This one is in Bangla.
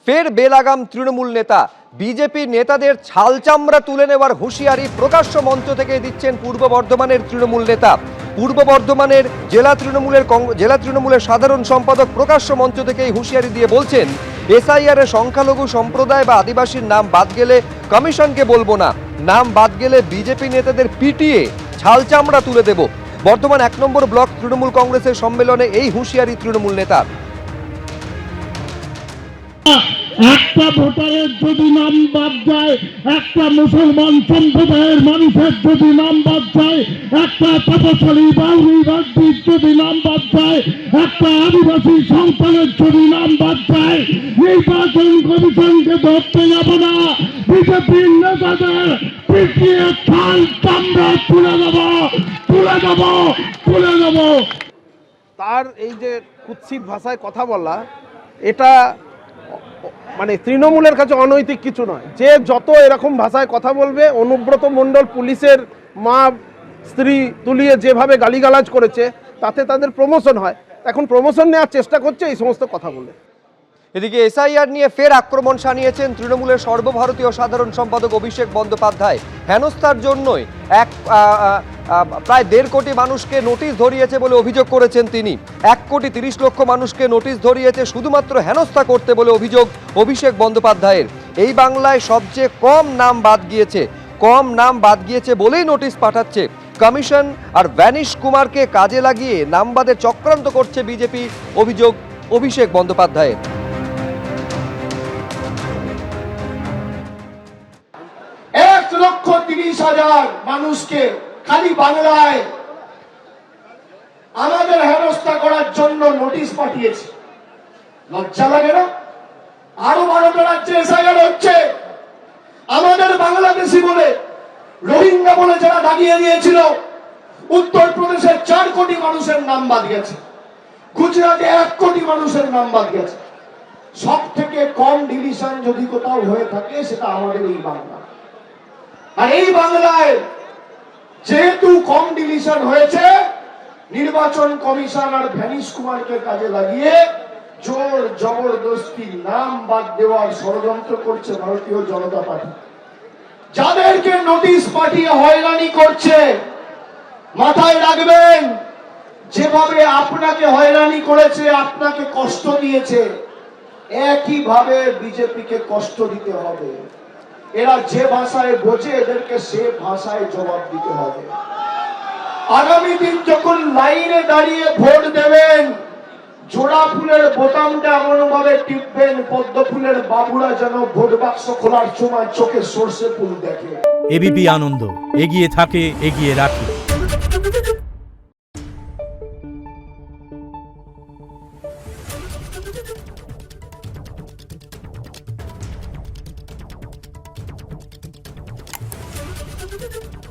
ফের বেলাগাম তৃণমূল নেতা। বিজেপি নেতাদের ছালচামড়া তুলে নেওয়ার হুঁশিয়ারি প্রকাশ্য মঞ্চ থেকে দিচ্ছেন পূর্ব বর্ধমানের তৃণমূল নেতা। পূর্ব বর্ধমানের জেলা তৃণমূলের সাধারণ সম্পাদক প্রকাশ্য মঞ্চ থেকে এই হুঁশিয়ারি দিয়ে বলছেন, এসআইআর এ সংখ্যালঘু সম্প্রদায় বা আদিবাসীর নাম বাদ গেলে কমিশনকে বলবো না, নাম বাদ গেলে বিজেপি নেতাদের পিটিয়ে ছালচামড়া তুলে দেব। বর্ধমান 1 নম্বর ব্লক তৃণমূল কংগ্রেসের সম্মেলনে এই হুঁশিয়ারি তৃণমূল নেতার। একটা ভোটারের যদি নাম বাদ যায়, একটা মুসলমান সম্প্রদায়ের মানুষের যদি নাম বাদ যায়, একটা তপশালী বাউরি বাগদির যদি নাম বাদ যায়, একটা আদিবাসী সন্তানের যদি নাম বাদ যায়, নির্বাচন কমিশনকে ধরতে যাব না। বিজেপির নেতাদের পিটিয়ে ছাল চামড়া তুলে দেব। তার এই যে কুৎসিত ভাষায় কথা বলা, এটা মানে তৃণমূলের কাছে অনৈতিক কিছু নয়। যে যত এরকম ভাষায় কথা বলবে, অনুব্রত মণ্ডল পুলিশের মা স্ত্রী তুলিয়ে যেভাবে গালিগালাজ করেছে, তাতে তাদের প্রমোশন হয়। এখন প্রমোশন নেওয়ার চেষ্টা করছে এই সমস্ত কথা বলে। এদিকে এসআইআর নিয়ে ফের আক্রমণ শানিয়েছেন তৃণমূলের সর্বভারতীয় সাধারণ সম্পাদক অভিষেক বন্দ্যোপাধ্যায়। হেনস্থার জন্যই প্রায় 1.5 কোটি মানুষকে নোটিশ ধরিয়েছে বলে অভিযোগ করেছেন তিনি। 1,30,00,000 মানুষকে নোটিশ ধরিয়েছে শুধুমাত্র হেনস্থা করতে বলে অভিযোগ অভিষেক বন্দ্যোপাধ্যায়ের। এই বাংলায় সবচেয়ে কম নাম বাদ গিয়েছে বলেই নোটিশ পাঠাচ্ছে কমিশন। আর ভ্যানিশ কুমারকে কাজে লাগিয়ে নামবাদের চক্রান্ত করছে বিজেপি, অভিযোগ অভিষেক বন্দ্যোপাধ্যায়ের। 1,30,000 মানুষকে খালি বাংলায় আমাদের হেনস্থা করার জন্য নোটিশ পাঠিয়েছে। লজ্জা লাগে না? আরো 12টা রাজ্যে এসআইআর হচ্ছে। আমাদের বাংলাদেশি বলে, রোহিঙ্গা বলে যারা দাগিয়ে দিয়েছিল, উত্তরপ্রদেশের 4 কোটি মানুষের নাম বাদ গেছে, গুজরাটে 1 কোটি মানুষের নাম বাদ গেছে। সব থেকে কম ডিভিশন যদি কোথাও হয়ে থাকে, সেটা আমাদের এই বাংলা। আর এই বাংলায় যেহেতু কম ডিভিশন হয়েছে, নির্বাচন কমিশন আর ভ্যানিশ কুমারকে কাজে লাগিয়ে জোর জবরদস্তি নাম বাদ দেওয়ার ষড়যন্ত্র করছে ভারতীয় জনতা পার্টি। যাদেরকে নোটিশ পাঠিয়ে হয়রানি করছে, মাথায় রাখবেন, যেভাবে আপনাকে হয়রানি করেছে, আপনাকে কষ্ট দিয়েছে, একইভাবে বিজেপিকে কষ্ট দিতে হবে। এরা যে ভাষায় বোঝে, এদেরকে সে ভাষায় জবাব দিতে হবে। আগামী দিন যখন লাইনে দাঁড়িয়ে ভোট দেবেন, জোড়া ফুলের বোতামটা এমন ভাবে টিপবেন, পদ্ম ফুলের বাবুরা যেন ভোট বাক্স খোলার সময় চোখে সর্ষে ফুল দেখে। এবিপি আনন্দ, এগিয়ে থাকে, এগিয়ে রাখে। Thank you.